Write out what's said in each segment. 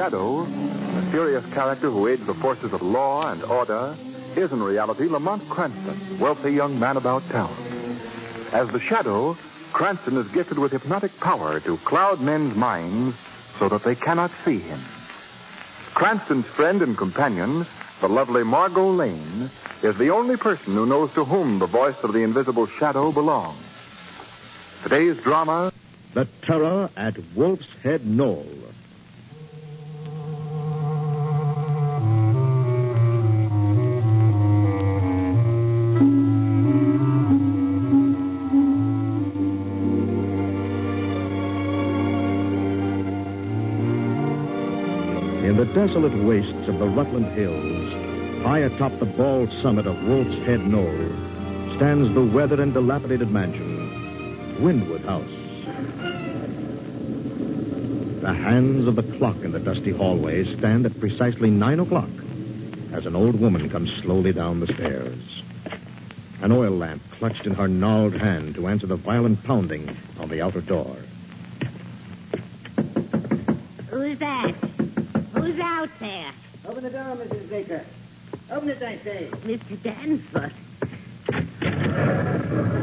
Shadow, a mysterious character who aids the forces of law and order, is in reality Lamont Cranston, wealthy young man about town. As the Shadow, Cranston is gifted with hypnotic power to cloud men's minds so that they cannot see him. Cranston's friend and companion, the lovely Margo Lane, is the only person who knows to whom the voice of the invisible Shadow belongs. Today's drama, The Terror at Wolf's Head Knoll. In the desolate wastes of the Rutland Hills, high atop the bald summit of Wolf's Head Knoll, stands the weathered and dilapidated mansion, Windward House. The hands of the clock in the dusty hallway stand at precisely 9 o'clock as an old woman comes slowly down the stairs. An oil lamp clutched in her gnarled hand to answer the violent pounding on the outer door. Who's that? Who's out there? Open the door, Mrs. Baker. Open it, I say. Mr. Danforth.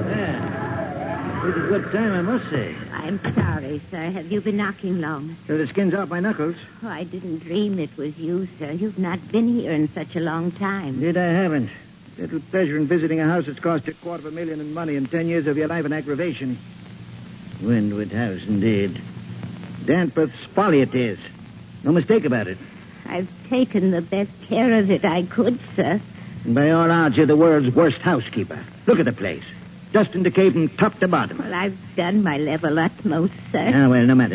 Yeah. Pretty good time, I must say. I'm sorry, sir. Have you been knocking long? So the skin's off my knuckles. Oh, I didn't dream it was you, sir. You've not been here in such a long time. Indeed, I haven't. Little pleasure in visiting a house that's cost you $250,000 in money and 10 years of your life in aggravation. Windward House, indeed. Danforth's folly it is. No mistake about it. I've taken the best care of it I could, sir. And by all odds, you're the world's worst housekeeper. Look at the place. Dust and decay from top to bottom. Well, I've done my level utmost, sir. Ah, well, no matter.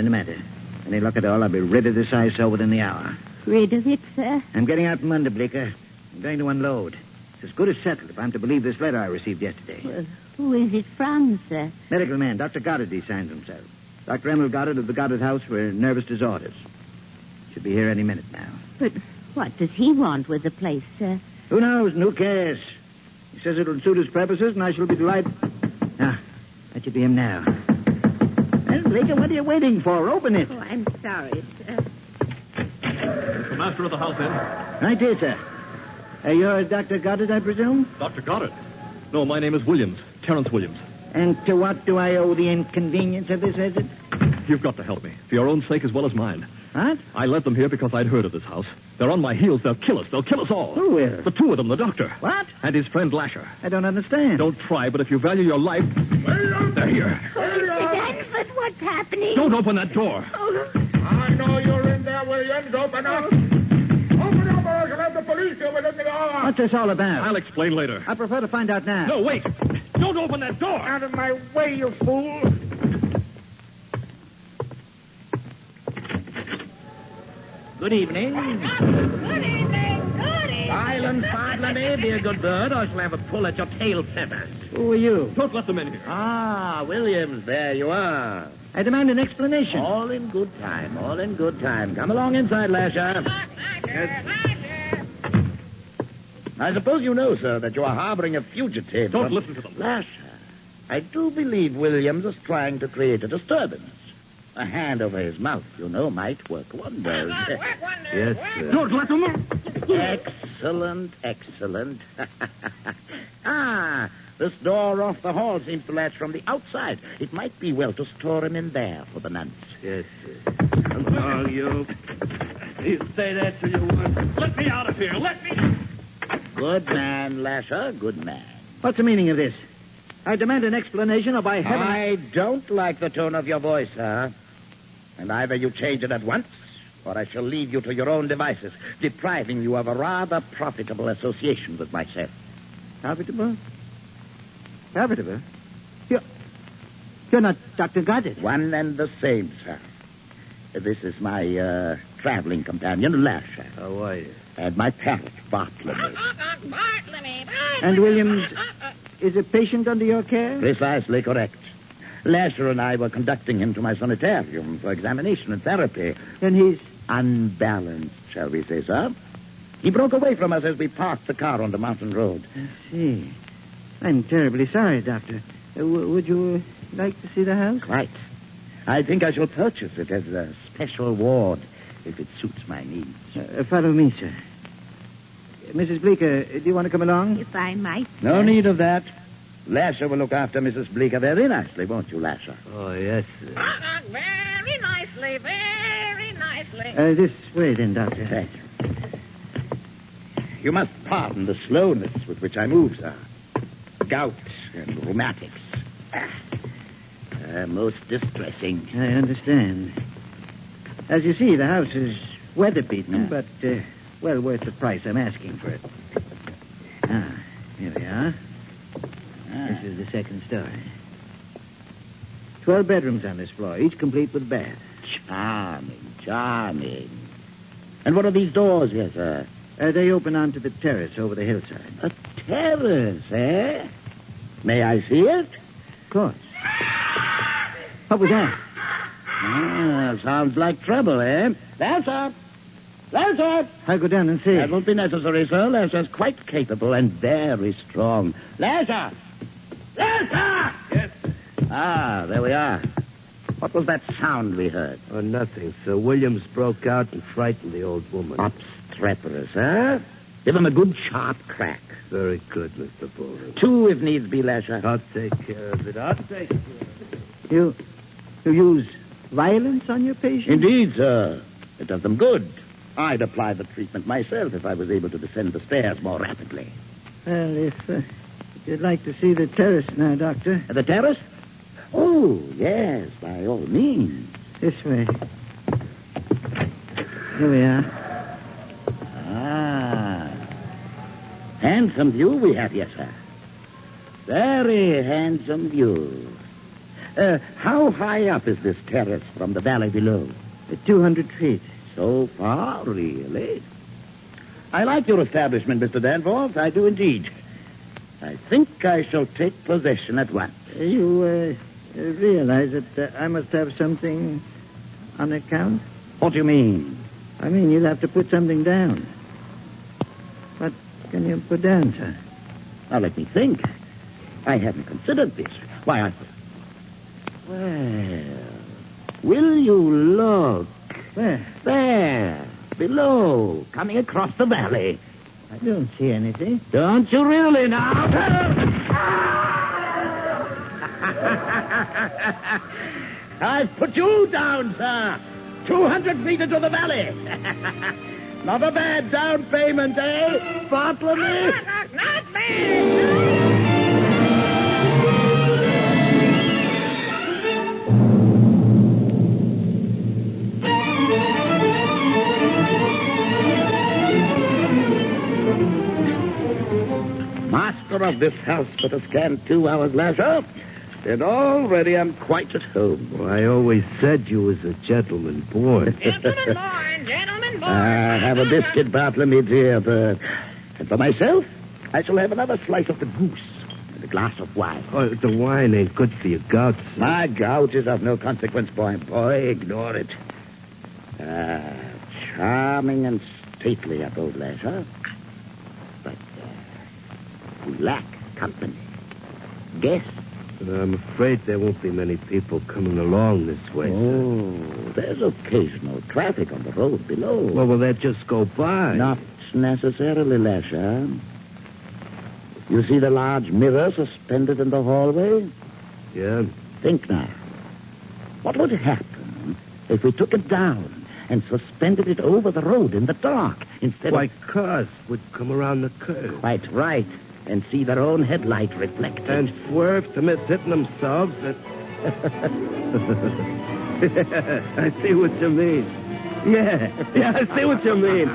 Any luck at all, I'll be rid of this eyesore within the hour. Rid of it, sir? I'm getting out from under, Bleecker. I'm going to unload. It's as good as settled if I'm to believe this letter I received yesterday. Well, who is it from, sir? Medical man, Dr. Goddard, he signs himself. Dr. Emil Goddard of the Goddard House for nervous disorders. Should be here any minute now. But what does he want with the place, sir? Who knows? And who cares? He says it'll suit his purposes, and I shall be delighted. Ah, that should be him now. Well, Bleecker, what are you waiting for? Open it. Oh, I'm sorry, sir. Is the master of the house in? Right here, sir. You're Dr. Goddard, I presume? Dr. Goddard? No, my name is Williams. Terrence Williams. And to what do I owe the inconvenience of this visit? You've got to help me, for your own sake as well as mine. What? I led them here because I'd heard of this house. They're on my heels. They'll kill us. They'll kill us all. Who will? The two of them, the doctor. What? And his friend Lasher. I don't understand. Don't try, but if you value your life... They're here. Mr. Danforth, what's happening? Don't open that door. I know you're in there, Williams. Open up. Open up, or I shall have the police here within the hour. What's this all about? I'll explain later. I prefer to find out now. No, wait. Don't open that door. Out of my way, you fool. Good evening. Good evening. Silence, Bartlemy. Be a good bird, or I shall have a pull at your tail feathers. Who are you? Don't let them in here. Ah, Williams, there you are. I demand an explanation. All in good time. Come along inside, Lasher. I suppose you know, sir, that you are harboring a fugitive. Don't listen to them. Lasher, I do believe Williams is trying to create a disturbance. A hand over his mouth, you know, might work wonders. Yes, sir. Don't let them in. Excellent. This door off the hall seems to latch from the outside. It might be well to store him in there for the nonce. Yes, sir. Oh, you say that to you once. Let me out of here. Let me... Good man, Lasher, good man. What's the meaning of this? I demand an explanation, or by heaven... I don't like the tone of your voice, sir. And either you change it at once, or I shall leave you to your own devices, depriving you of a rather profitable association with myself. Profitable? You're not Dr. Goddard. One and the same, sir. This is my traveling companion, Lasher. How are you? And my parrot, Bartlemy. And Williams is a patient under your care? Precisely correct. Lasher and I were conducting him to my sanitarium for examination and therapy. And he's... unbalanced, shall we say, sir? He broke away from us as we parked the car on the mountain road. I see. I'm terribly sorry, Doctor. Would you like to see the house? Quite. I think I shall purchase it as a special ward. if it suits my needs. Follow me, sir. Mrs. Bleecker, do you want to come along? If I might. No need of that. Lasher will look after Mrs. Bleecker very nicely, won't you, Lasher? Oh, yes, sir. Very nicely, very nicely. This way, then, Doctor. Thank you. You must pardon the slowness with which I move, sir. Gout and rheumatics. Most distressing. I understand. As you see, the house is weather-beaten, but well worth the price I'm asking for it. Here we are. This is the second story. 12 bedrooms on this floor, each complete with bath. Charming. And what are these doors here, sir? They open onto the terrace over the hillside. A terrace, eh? May I see it? Of course. What was that? Sounds like trouble, eh? Lasser! I'll go down and see. That won't be necessary, sir. Lasser's quite capable and very strong. Lasser! Yes. There we are. What was that sound we heard? Oh, nothing, sir. Williams broke out and frightened the old woman. Obstreperous, huh? Give him a good sharp crack. Very good, Mr. Bowling. 2 if needs be, Lasher. I'll take care of it. I'll take care of it. You use violence on your patient? Indeed, sir. It does them good. I'd apply the treatment myself if I was able to descend the stairs more rapidly. Well, if you'd like to see the terrace now, Doctor. The terrace? Oh, yes, by all means. This way. Here we are. Handsome view we have here, sir. Very handsome view. How high up is this terrace from the valley below? 200 feet. So far, really? I like your establishment, Mr. Danforth. I do indeed. I think I shall take possession at once. You realize that I must have something on account? What do you mean? I mean, you'll have to put something down. What can you put down, sir? Now, let me think. I hadn't considered this. Why, Well, will you look? Where? There, below, coming across the valley. I don't see anything. Don't you really now? I've put you down, sir. 200 feet into the valley. Not a bad down payment, eh, Bartlemy? Not bad. Master of this house but a scant 2 hours leisure, and already I'm quite at home. Well, I always said you was a gentleman born. Gentlemen born. Have a biscuit, Bartlemy, dear bird. And for myself, I shall have another slice of the goose and a glass of wine. Oh, the wine ain't good for your gout, sir. My gout is of no consequence, boy. Ignore it. Charming and stately abode leisure. But we lack company. Guests. I'm afraid there won't be many people coming along this way, sir. There's occasional traffic on the road below. Well, will that just go by? Not necessarily, Lasher. You see the large mirror suspended in the hallway? Yeah. Think now. What would happen if we took it down and suspended it over the road in the dark instead Why, of... cars would come around the curve. Quite right. And see their own headlight reflected. And swerve to miss hitting themselves. I see what you mean. Yeah, I see what you mean.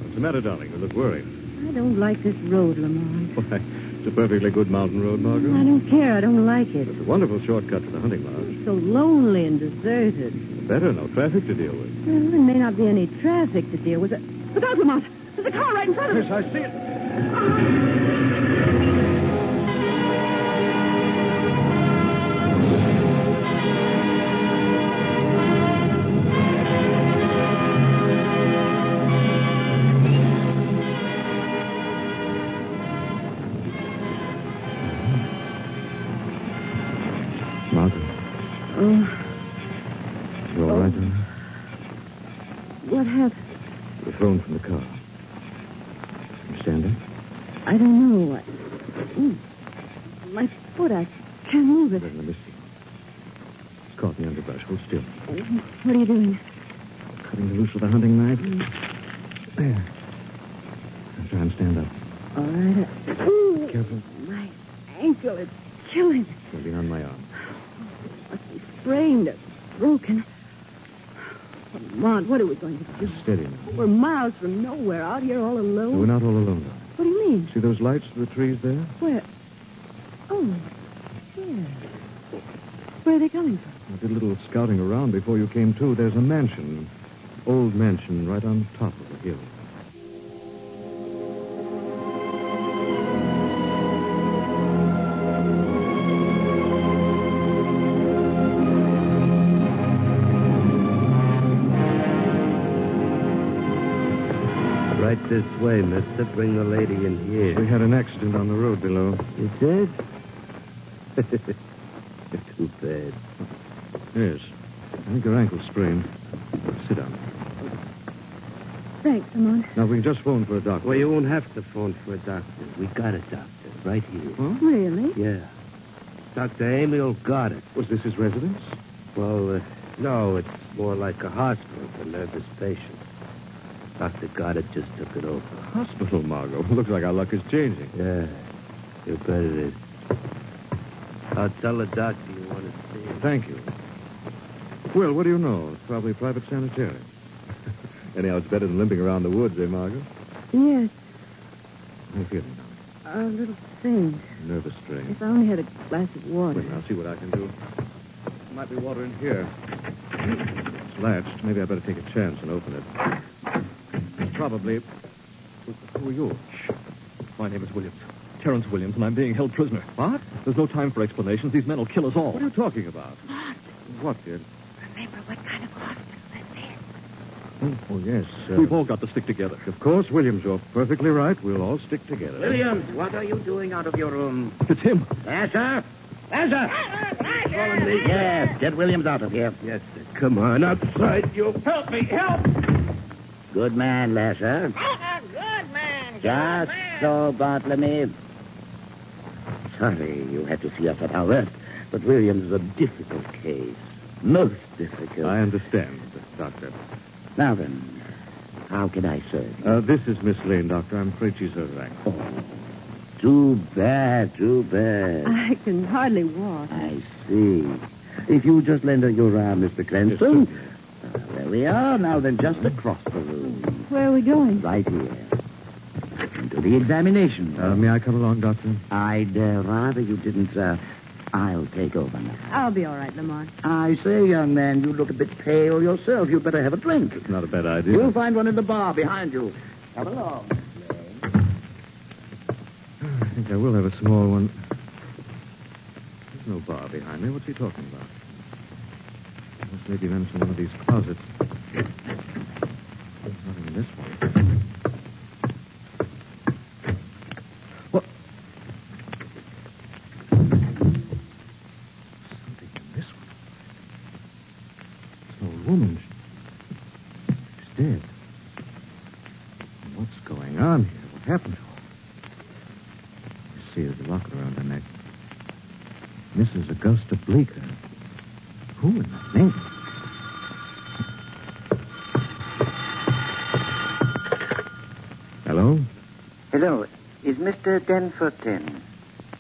What's the matter, darling? You look worried. I don't like this road, Lamont. Why, it's a perfectly good mountain road, Margo. I don't care. I don't like it. It's a wonderful shortcut to the hunting lodge. It's so lonely and deserted. Better, no traffic to deal with. Well, there may not be any traffic to deal with. Look out, Lamont. There's a car right in front of us. Yes, I see it. What happened? The phone from the car. You stand up? I don't know. My foot, I can't move it. Let me see. It's caught in the underbrush. Hold still. What are you doing? Cutting the loose with a hunting knife. There. Now try and stand up. All right. Careful. My ankle is killing. Holding on my arm. It must be sprained or broken. Lamont, what are we going to do? Steady now. We're miles from nowhere, out here all alone. We're not all alone, though. What do you mean? See those lights through the trees there? Where? Oh, yes. Where are they coming from? I did a little scouting around before you came to. There's a mansion. Old mansion right on top of the hill. Right this way, mister. Bring the lady in here. We had an accident on the road below. You did? Too bad. Yes. I think your ankle's sprained. Sit down. Thanks, Lamont. Now, we can just phone for a doctor. Well, you won't have to phone for a doctor. We got a doctor right here. Huh? Really? Yeah. Dr. Emil Goddard. Was this his residence? Well, no, it's more like a hospital for nervous patients. Dr. Goddard just took it over. Hospital, Margo. Looks like our luck is changing. Yeah, you bet it is. I'll tell the doctor you want to see him. Thank you. Well, what do you know? It's probably a private sanitarium. Anyhow, it's better than limping around the woods, eh, Margo? Yes. How are you feeling now? A little faint. Nervous strain. If I only had a glass of water. Wait, I'll see what I can do. There might be water in here. It's latched. Maybe I better take a chance and open it. Probably. Who are you? My name is Williams. Terrence Williams, and I'm being held prisoner. What? There's no time for explanations. These men will kill us all. What are you talking about? What, kid? Remember what kind of hospital this is. Oh, yes. We've all got to stick together. Of course, Williams, you're perfectly right. We'll all stick together. Williams, what are you doing out of your room? It's him. Lasher! Lasher! Yes, get Williams out of here. Yes, sir. Come on, outside, you. Help me, help! Good man, Lasher. Good man. Just so, Bartlemy. Sorry you had to see us at our worst, but Williams is a difficult case. Most difficult. I understand, Doctor. Now then, how can I serve you? This is Miss Lane, Doctor. I'm afraid she's hurt her ankle. Oh, too bad, too bad. I can hardly walk. I see. If you just lend her your arm, Mr. Cranston. There we are. Now then, just across the room. Where are we going? Right here. Into the examination. May I come along, Doctor? I'd rather you didn't, sir. I'll take over now. I'll be all right, Lamont. I say, young man, you look a bit pale yourself. You'd better have a drink. It's not a bad idea. You'll find one in the bar behind you. Come along. I think I will have a small one. There's no bar behind me. What's he talking about? Must maybe in one of these closets. There's nothing in this one. What? Something in this one. It's an old woman. She's dead. What's going on here? What happened to her? You see, there's a locket around her neck. Mrs. Augusta Bleeker. Who in the name? Hello? Hello. Is Mr. Danforth in?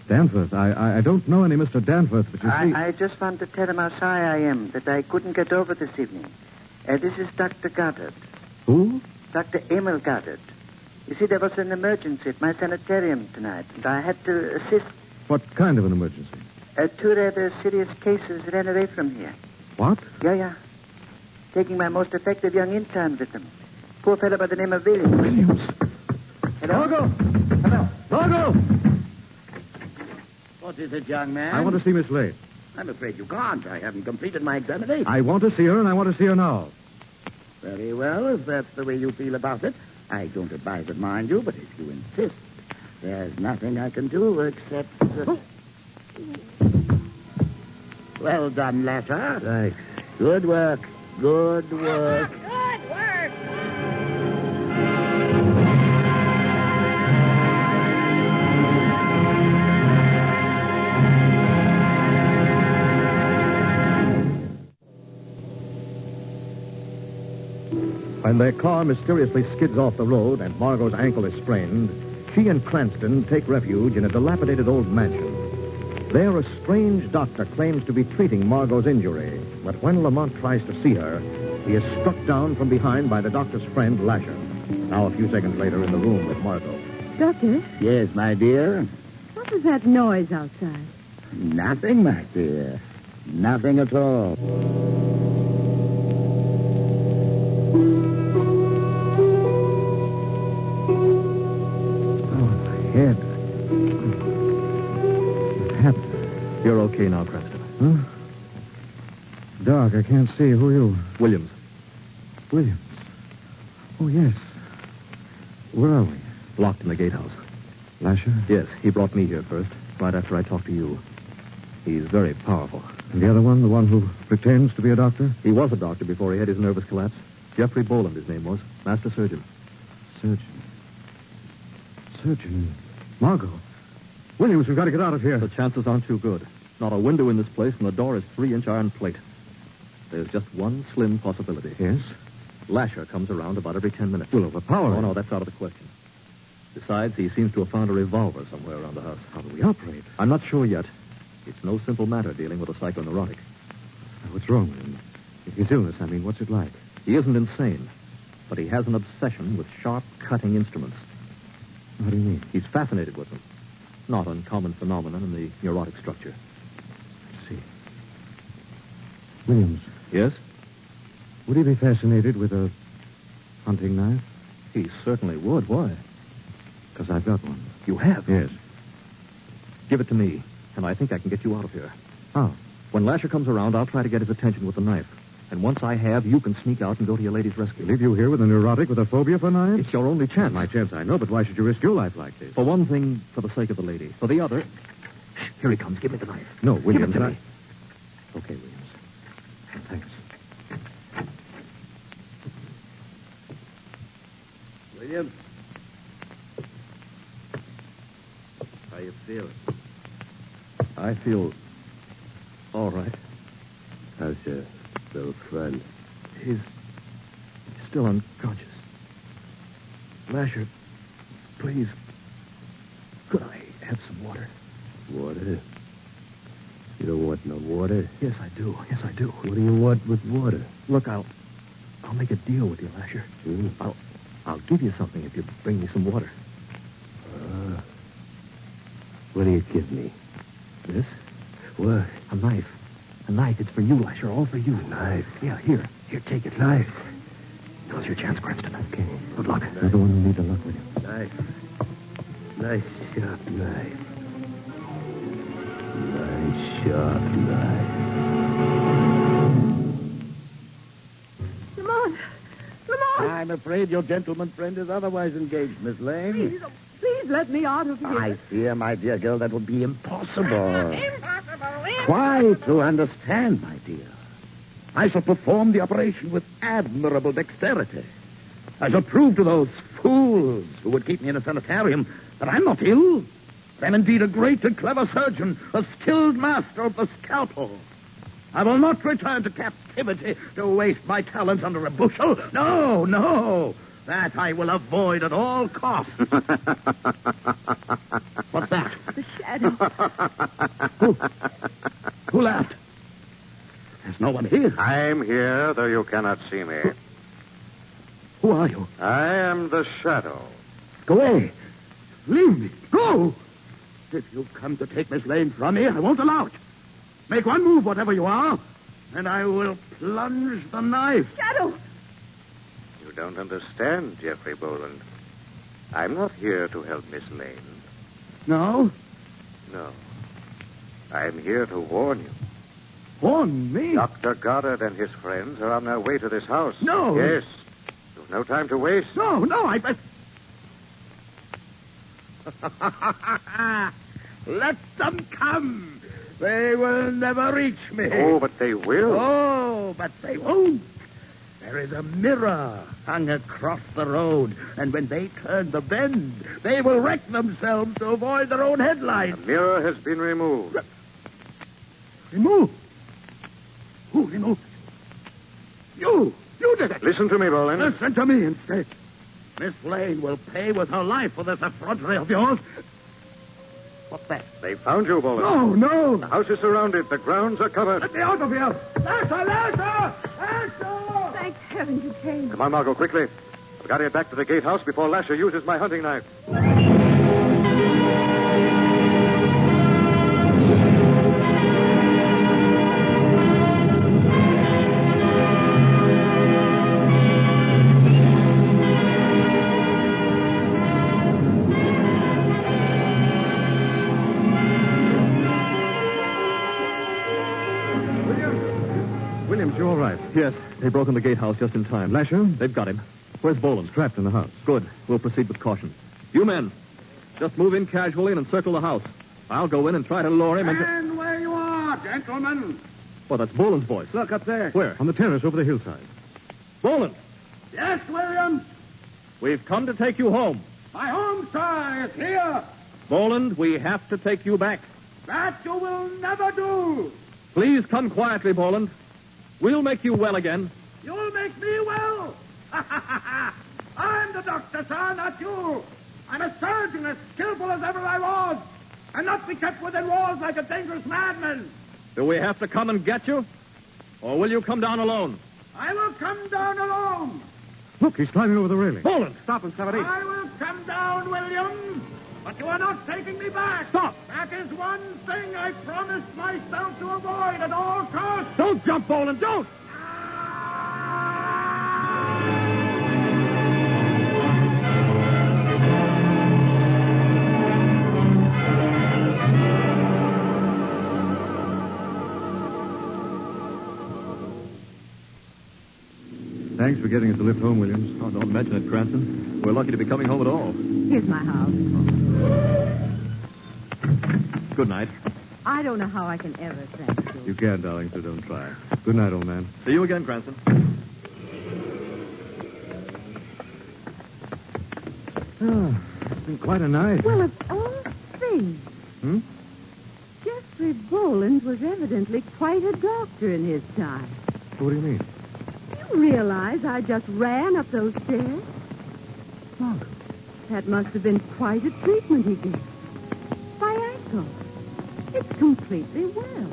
Danforth? I don't know any Mr. Danforth, but you see... I just want to tell him how sorry I am that I couldn't get over this evening. This is Dr. Goddard. Who? Dr. Emil Goddard. You see, there was an emergency at my sanitarium tonight, and I had to assist. What kind of an emergency? Two rather serious cases ran away from here. What? Yeah. Taking my most effective young intern with them. Poor fellow by the name of Williams. Williams. Hello? Margo! Hello? Margo! What is it, young man? I want to see Miss Lane. I'm afraid you can't. I haven't completed my examination. I want to see her, and I want to see her now. Very well, if that's the way you feel about it. I don't advise it, mind you, but if you insist, there's nothing I can do except... Well done, Lasher. Thanks. Good work. Good work. Good work. When their car mysteriously skids off the road and Margot's ankle is sprained, she and Cranston take refuge in a dilapidated old mansion. There, a strange doctor claims to be treating Margot's injury, but when Lamont tries to see her, he is struck down from behind by the doctor's friend, Lasher. Now, a few seconds later, in the room with Margot. Doctor, Yes, my dear. what was that noise outside? Nothing, my dear. Nothing at all. Oh, my head. What happened? You're okay now, Cranston. Huh? Doc, I can't see. Who are you? Williams. Williams. Oh, yes. Where are we? Locked in the gatehouse. Lasher? Yes, he brought me here first, right after I talked to you. He's very powerful. And the other one, the one who pretends to be a doctor? He was a doctor before he had his nervous collapse. Jeffrey Boland, his name was. Master surgeon. Surgeon. Margot. Williams, we've got to get out of here. The chances aren't too good. Not a window in this place, and the door is 3-inch iron plate. There's just one slim possibility. Yes? Lasher comes around about every 10 minutes. We'll overpower him. Oh, no, that's out of the question. Besides, he seems to have found a revolver somewhere around the house. How do we operate? I'm not sure yet. It's no simple matter dealing with a psychoneurotic. What's wrong with him? His illness, I mean, what's it like? He isn't insane, but he has an obsession with sharp, cutting instruments. What do you mean? He's fascinated with them. Not uncommon phenomenon in the neurotic structure. Let's see. Williams, Yes? would he be fascinated with a hunting knife? He certainly would. Why? Because I've got one. You have? Yes. Give it to me, and I think I can get you out of here. How? When Lasher comes around, I'll try to get his attention with the knife. And once I have, you can sneak out and go to your lady's rescue. Leave you here with a neurotic with a phobia for knives? It's your only chance. My chance, I know, but why should you risk your life like this? For one thing, for the sake of the lady. For the other... Here he comes. Give me the knife. No, Williams. Give it to me. Okay, Williams. Thanks. William? How you feeling? I feel all right. How's your little friend? He's still unconscious. Lasher, please, could I have some water? Water? You don't want no water? Yes, I do. Yes, I do. What do you want with water? Look, I'll make a deal with you, Lasher. I'll give you something if you bring me some water. What do you give me? This? What? A knife. A knife. It's for you, Lasher. All for you. A knife? Yeah, here. Here, take it. Knife? Now's your chance, Cranston. Okay. Good luck. You're the one who needs the luck with you. Knife. Nice sharp knife. Nice sharp knife. Lamont! I'm afraid your gentleman friend is otherwise engaged, Miss Lane. Please let me out of here. I fear, my dear girl, that would be impossible. Impossible. Try to understand, my dear. I shall perform the operation with admirable dexterity. I shall prove to those fools who would keep me in a sanitarium that I'm not ill. I'm indeed a great and clever surgeon, a skilled master of the scalpel. I will not return to captivity to waste my talents under a bushel. No, no. That I will avoid at all costs. What's that? The shadow. Who laughed? There's no one here. I'm here, though you cannot see me. Who are you? I am the shadow. Go away. Leave me. Go. If you've come to take Miss Lane from me, I won't allow it. Make one move, whatever you are, and I will plunge the knife. Shadow! You don't understand, Jeffrey Boland. I'm not here to help Miss Lane. No? No. I'm here to warn you. Warn me? Dr. Goddard and his friends are on their way to this house. No. Yes. You've no time to waste. No, I bet. Let them come. They will never reach me. Oh, but they will. Oh, but they won't. There is a mirror hung across the road, and when they turn the bend, they will wreck themselves to avoid their own headlights. The mirror has been removed. Removed? Who removed it? You did it. Listen to me, Boland. Listen to me instead. Miss Lane will pay with her life for this effrontery of yours. What's that? They found you, Boland. No. The house is surrounded. The grounds are covered. Let me out of here. Lasher! Thank heaven you came. Come on, Margo, quickly. I've got to get back to the gatehouse before Lasher uses my hunting knife. Williams, you all right? Yes, they broke in the gatehouse just in time. Lasher? They've got him. Where's Boland? Trapped in the house. Good. We'll proceed with caution. You men, just move in casually and encircle the house. I'll go in and try to lure him into... Stand where you are, gentlemen. Oh, that's Boland's voice. Look up there. Where? On the terrace over the hillside. Boland, Yes, Williams. we've come to take you home. My home, sir, is here. Boland, we have to take you back. That you will never do. Please come quietly, Boland. We'll make you well again. You'll make me well. I'm the doctor, sir, not you. I'm a surgeon as skillful as ever I was, and not be kept within walls like a dangerous madman. Do we have to come and get you? Or will you come down alone? I will come down alone. Look, he's climbing over the railing. Boland! Stop him, Savary. I will come down, Williams, but you are not taking me back. Stop! That is one thing I promised myself to avoid at all costs. Don't jump, Boland, don't! Thanks for getting us the lift home, Williams. Oh, don't mention it, Cranston. We're lucky to be coming home at all. Here's my house. Good night. I don't know how I can ever thank you. You can, darling, so don't try. Good night, old man. See you again, Cranston. Oh, it's been quite a night. Well, of all things, Jeffrey Boland was evidently quite a doctor in his time. What do you mean? You realize I just ran up those stairs? Margo. That must have been quite a treatment he gave. By ankle. It's completely well.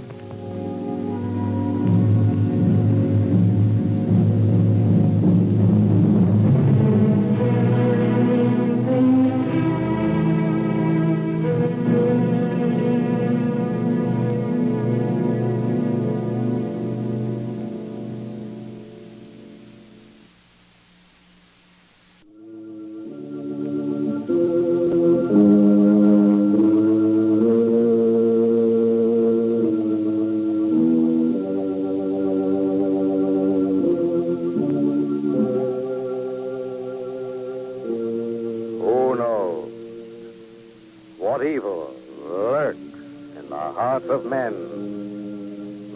What evil lurks in the hearts of men?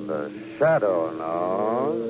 The shadow knows.